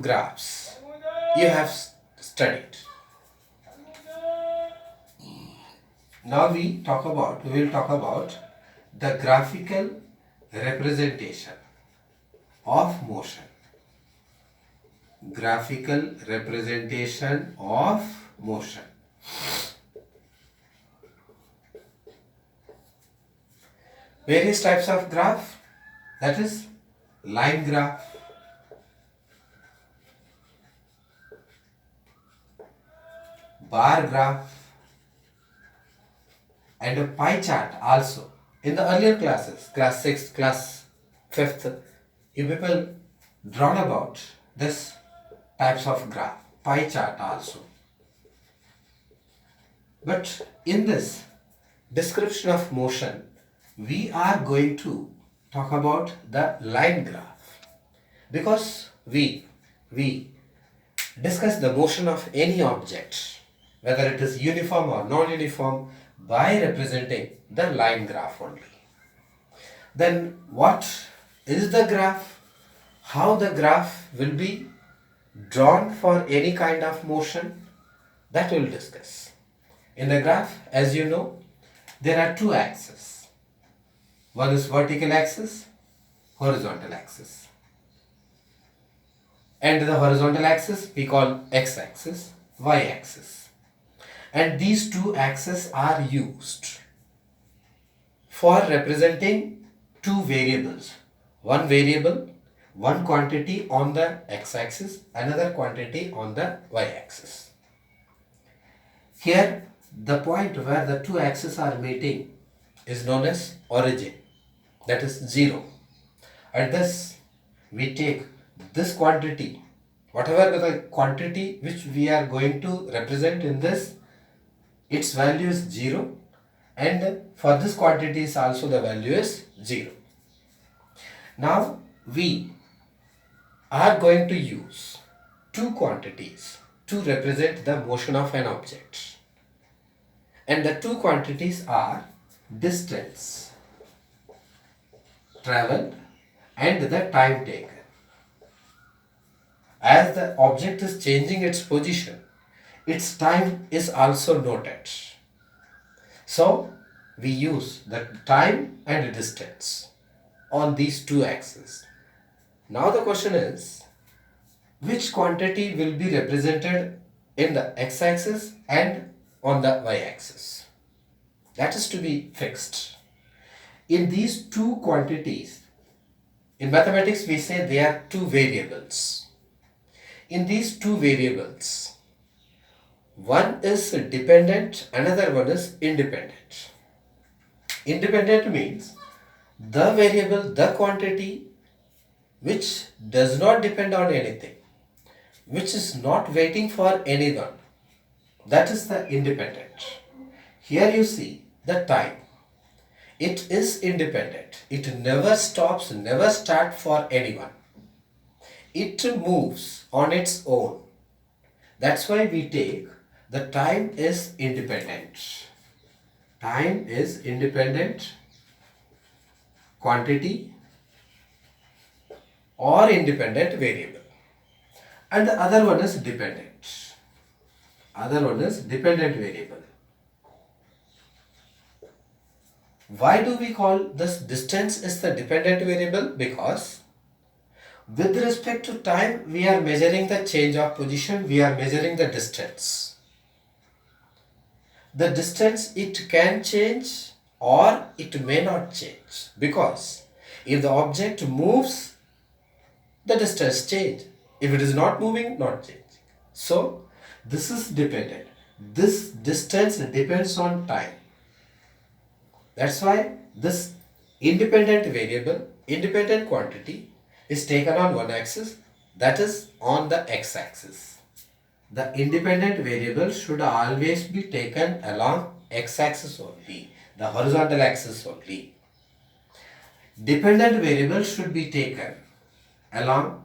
graphs you have studied. Now we will talk about the graphical representation of motion. Graphical representation of motion. Various types of graph, that is line graph, bar graph, and a pie chart also. In the earlier classes, class 6th, class 5th, you people drawn about this types of graph, pie chart also. But in this description of motion, we are going to talk about the line graph, because we discuss the motion of any object, whether it is uniform or non-uniform, by representing the line graph only. Then what is the graph? How the graph will be drawn for any kind of motion? That we will discuss. In the graph, as you know, there are two axes. One is vertical axis, horizontal axis. And the horizontal axis we call x-axis, y-axis. And these two axes are used for representing two variables. One variable, one quantity on the x-axis, another quantity on the y-axis. Here, the point where the two axes are meeting is known as origin, that is 0. At this, we take this quantity, whatever the quantity which we are going to represent in this, its value is 0, and for this quantity is also the value is 0. Now we are going to use two quantities to represent the motion of an object, and the two quantities are distance traveled and the time taken. As the object is changing its position, its time is also noted. So we use the time and distance on these two axes. Now the question is, which quantity will be represented in the x-axis and on the y-axis? That is to be fixed. In these two quantities, in mathematics we say they are two variables. In these two variables, one is dependent, another one is independent. Independent means the variable, the quantity which does not depend on anything, which is not waiting for anyone. That is the independent. Here you see the time. It is independent. It never stops, never starts for anyone. It moves on its own. That's why we take the time is independent. Time is independent quantity or independent variable. And the other one is dependent. Other one is dependent variable. Why do we call this distance is the dependent variable? Because with respect to time, we are measuring the change of position, we are measuring the distance. The distance, it can change or it may not change, because if the object moves, the distance change. If it is not moving, not changing. So this is dependent. This distance depends on time. That's why this independent variable, independent quantity is taken on one axis, that is on the x-axis. The independent variable should always be taken along x-axis only, the horizontal axis only. Dependent variable should be taken along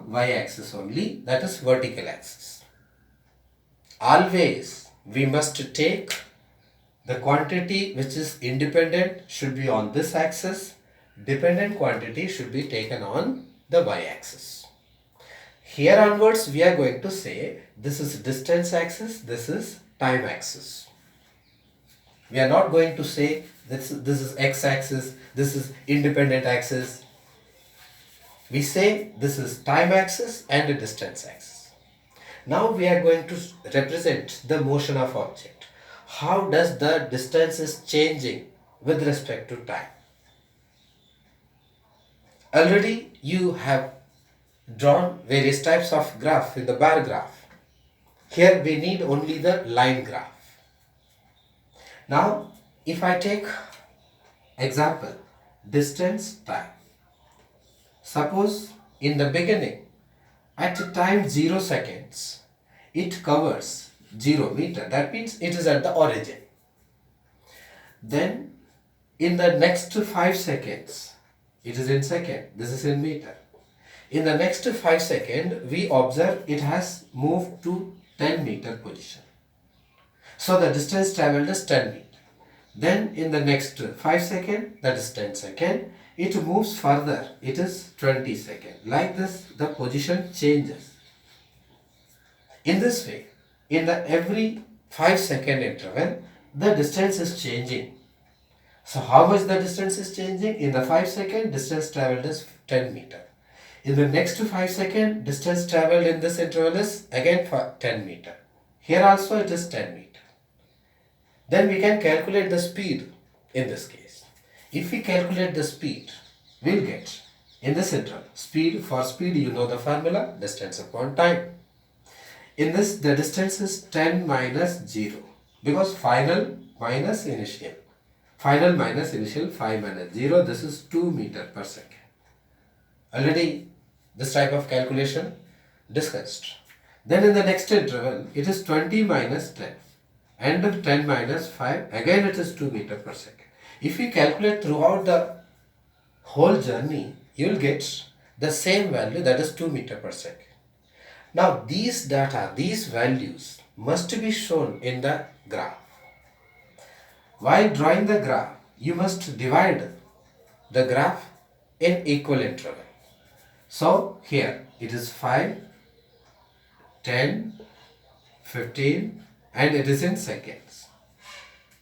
y-axis only, that is vertical axis. Always we must take the quantity which is independent should be on this axis, dependent quantity should be taken on the y-axis. Here onwards we are going to say this is distance axis, this is time axis. We are not going to say this is x-axis, this is independent axis. We say this is time axis and a distance axis. Now we are going to represent the motion of object. How does the distance is changing with respect to time? Already you have drawn various types of graph in the bar graph. Here we need only the line graph. Now if I take example distance time. Suppose in the beginning at time 0 seconds it covers 0 meter, that means it is at the origin. Then in the next 5 seconds it is in second, this is in meter. In the next 5 seconds we observe it has moved to 10 meter position. So the distance travelled is 10 meter. Then in the next 5 seconds, that is 10 seconds, it moves further, it is 20 seconds. Like this the position changes. In this way, in the every 5-second interval, the distance is changing. So how much the distance is changing? In the 5 second, distance travelled is 10 meter. In the next 5 second, distance travelled in this interval is again 10 meter. Here also it is 10 meter. Then we can calculate the speed in this case. If we calculate the speed, we will get in this interval, for speed you know the formula, distance upon time. In this the distance is 10 minus 0 because final minus initial. Final minus initial 5 minus 0, this is 2 meter per second. Already this type of calculation discussed. Then in the next interval it is 20 minus 10 and 10 minus 5, again it is 2 meter per second. If we calculate throughout the whole journey, you will get the same value, that is 2 meter per second. Now these data, these values must be shown in the graph. While drawing the graph, you must divide the graph in equal interval. So here it is 5, 10, 15 and it is in seconds.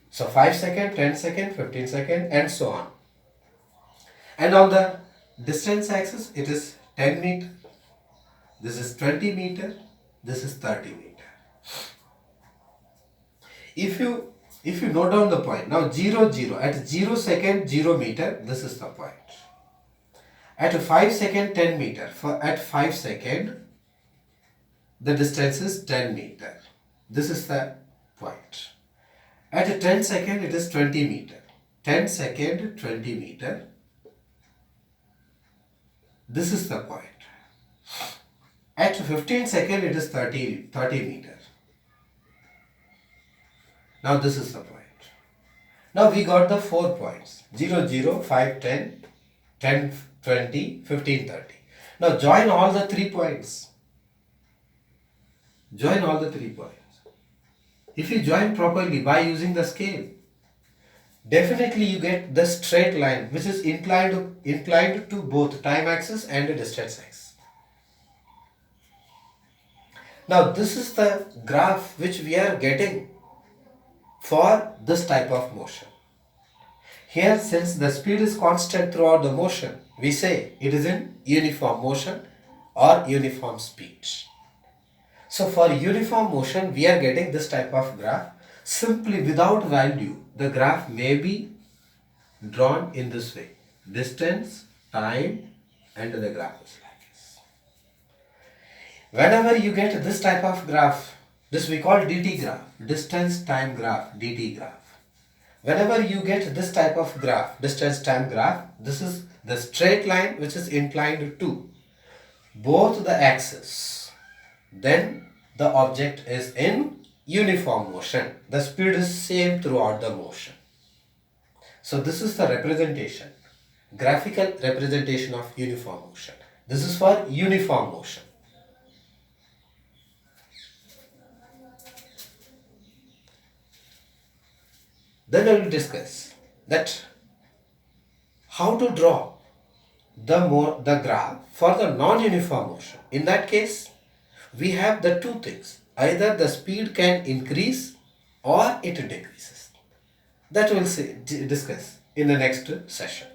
So 5 second, 10 second, 15 second and so on. And on the distance axis it is 10 meter, this is 20 meter, this is 30 meter. If you note down the point, now 0, 0, at 0 second 0 meter, this is the point. At 5 second 10 meter, at 5 second the distance is 10 meter. This is the point. At 10 second it is 20 meter. 10 second 20 meter. This is the point. At 15 second it is 30 meter. Now this is the point. Now we got the 4 points. 0, 0, 5, 10, 10, 20, 15, 30. Now join all the 3 points. Join all the 3 points. If you join properly by using the scale, definitely you get the straight line which is inclined to both time axis and the distance axis. Now this is the graph which we are getting for this type of motion. Here, since the speed is constant throughout the motion, we say it is in uniform motion or uniform speed. So for uniform motion, we are getting this type of graph. Simply without value, the graph may be drawn in this way. Distance, time and the graph is like this. Whenever you get this type of graph, this we call DT graph, distance time graph, DT graph. Whenever you get this type of graph, distance time graph, this is the straight line which is inclined to both the axes. Then the object is in uniform motion. The speed is same throughout the motion. So this is the representation, graphical representation of uniform motion. This is for uniform motion. Then I will discuss that how to draw the graph for the non-uniform motion. In that case, we have the two things. Either the speed can increase or it decreases. That we'll discuss in the next session.